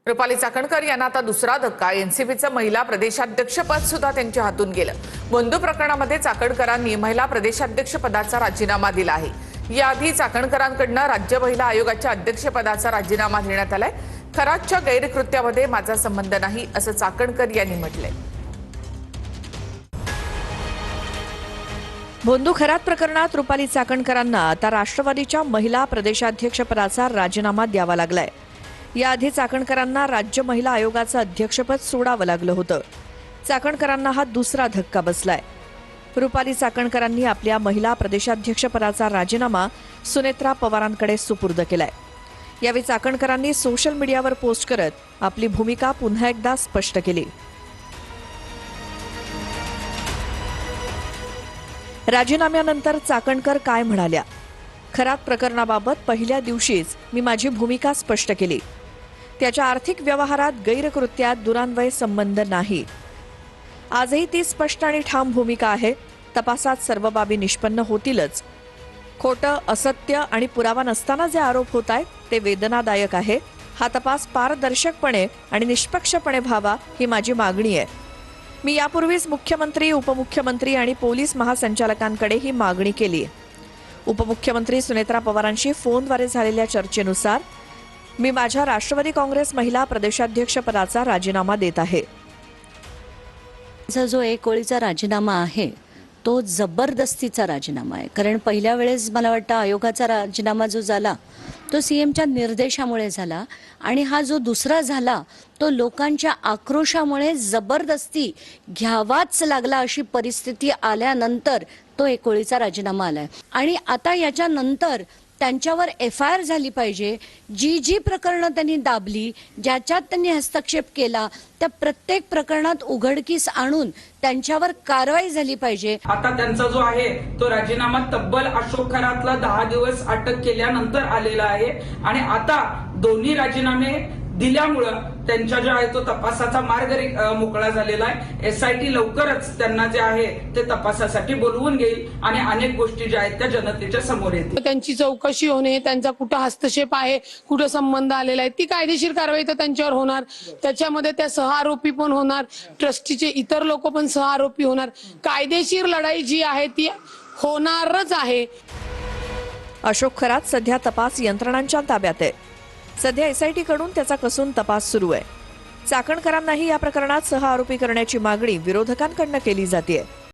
रुपाली चाकणकर यांना आता दुसरा धक्का। एनसीपीचं महिला प्रदेशाध्यक्षपद सुद्धा त्यांच्या हातून गेलं। बंधू प्रकरणामध्ये चाकणकरांनी महिला प्रदेशाध्यक्षपदाचा राजीनामा दिला आहे। याआधी चाकणकरांकडून राज्य महिला आयोगाच्या अध्यक्षपदाचा राजीनामा देण्यात आलाय। खरातच्या गैरकृत्यामध्ये माझा संबंध नाही असं चाकणकर यांनी म्हटलंय। बंधू खरात प्रकरणात रुपाली चाकणकरांना आता राष्ट्रवादीच्या महिला प्रदेशाध्यक्षपदाचा राजीनामा द्यावा लागलाय। याआधी चाकणकरांना राज्य महिला आयोगाचं अध्यक्षपद सोडावं लागलं होतं। चाकणकरांना हा दुसरा धक्का बसलाय। रुपाली चाकणकरांनी आपल्या महिला प्रदेशाध्यक्षपदाचा राजीनामा सुनेत्रा पवारांकडे सुपूर्द केलाय। यावेळी चाकणकरांनी सोशल मीडियावर पोस्ट करत आपली भूमिका पुन्हा एकदा स्पष्ट केली। राजीनाम्यानंतर चाकणकर काय म्हणाल्या? खरात प्रकरणाबाबत पहिल्या दिवशीच मी माझी भूमिका स्पष्ट केली। त्याच्या आर्थिक व्यवहारात गैरकृत्यात दुरान्वय संबंध नाही। आजही ती स्पष्ट आणि ठाम भूमिका आहे। तपासात सर्व बाबी निष्पन्न होतीलच। खोटं, असत्य आणि पुरावा नसताना जे आरोप होत आहेत ते वेदनादायक आहे। हा तपास पारदर्शकपणे आणि निष्पक्षपणे व्हावा ही माझी मागणी आहे। मी यापूर्वीच मुख्यमंत्री, उपमुख्यमंत्री आणि पोलीस महासंचालकांकडे ही मागणी केली। उपमुख्यमंत्री सुनेत्रा पवारांशी फोनद्वारे झालेल्या चर्चेनुसार मी माझ्या राष्ट्रवादी काँग्रेस महिला प्रदेशाध्यक्षपदाचा राजीनामा देत आहे। जो एक ओळीचा राजीनामा आहे तो जबरदस्तीचा राजीनामा आहे। कारण पहिल्या वेळेस मला वाटतं आयोगाचा राजीनामा जो झाला तो सीएमच्या निर्देशामुळे झाला आणि हा जो दुसरा झाला तो लोकांच्या आक्रोशामुळे जबरदस्ती घ्यावाच लागला अशी परिस्थिती आल्यानंतर तो एक ओळीचा राजीनामा आलाय। आणि आता याच्यानंतर त्यांच्यावर FIR झाली पाहिजे। जी प्रकरणं त्यांनी दाबली, ज्याच्यात त्यांनी हस्तक्षेप केला त्या प्रत्येक प्रकरणात उघडकीस आणून त्यांच्यावर कारवाई झाली पाहिजे। आता त्यांचा जो आहे तो राजीनामा तब्बल अशोक खरातला 10 दिवस अटक केल्यानंतर आलेला आहे आणि आता दोन्ही राजीनामे दिल्यामुळं त्यांच्या जो आहे तो तपासाचा मार्ग मोकळा झालेला आहे। SIT लवकरच त्यांना जे आहे ते तपासासाठी बोलवून घेईल आणि अनेक गोष्टी ज्या आहेत त्या जनतेच्या समोर येतील। त्यांची चौकशी होणे, त्यांचा कुठं हस्तक्षेप आहे, कुठं संबंध आलेला आहे, ती कायदेशीर कारवाई तर त्यांच्यावर होणार। त्याच्यामध्ये त्या सहआरोपी पण होणार, ट्रस्टीचे इतर लोक पण सहआरोपी होणार। कायदेशीर लढाई जी आहे ती होणारच आहे। अशोक खरात सध्या तपास यंत्रणांच्या ताब्यात आहे। सध्या SIT कडून त्याचा कसून तपास सुरू आहे। चाकणकरांनाही या प्रकरणात सहआरोपी करण्याची मागणी विरोधकांकडून केली जाते।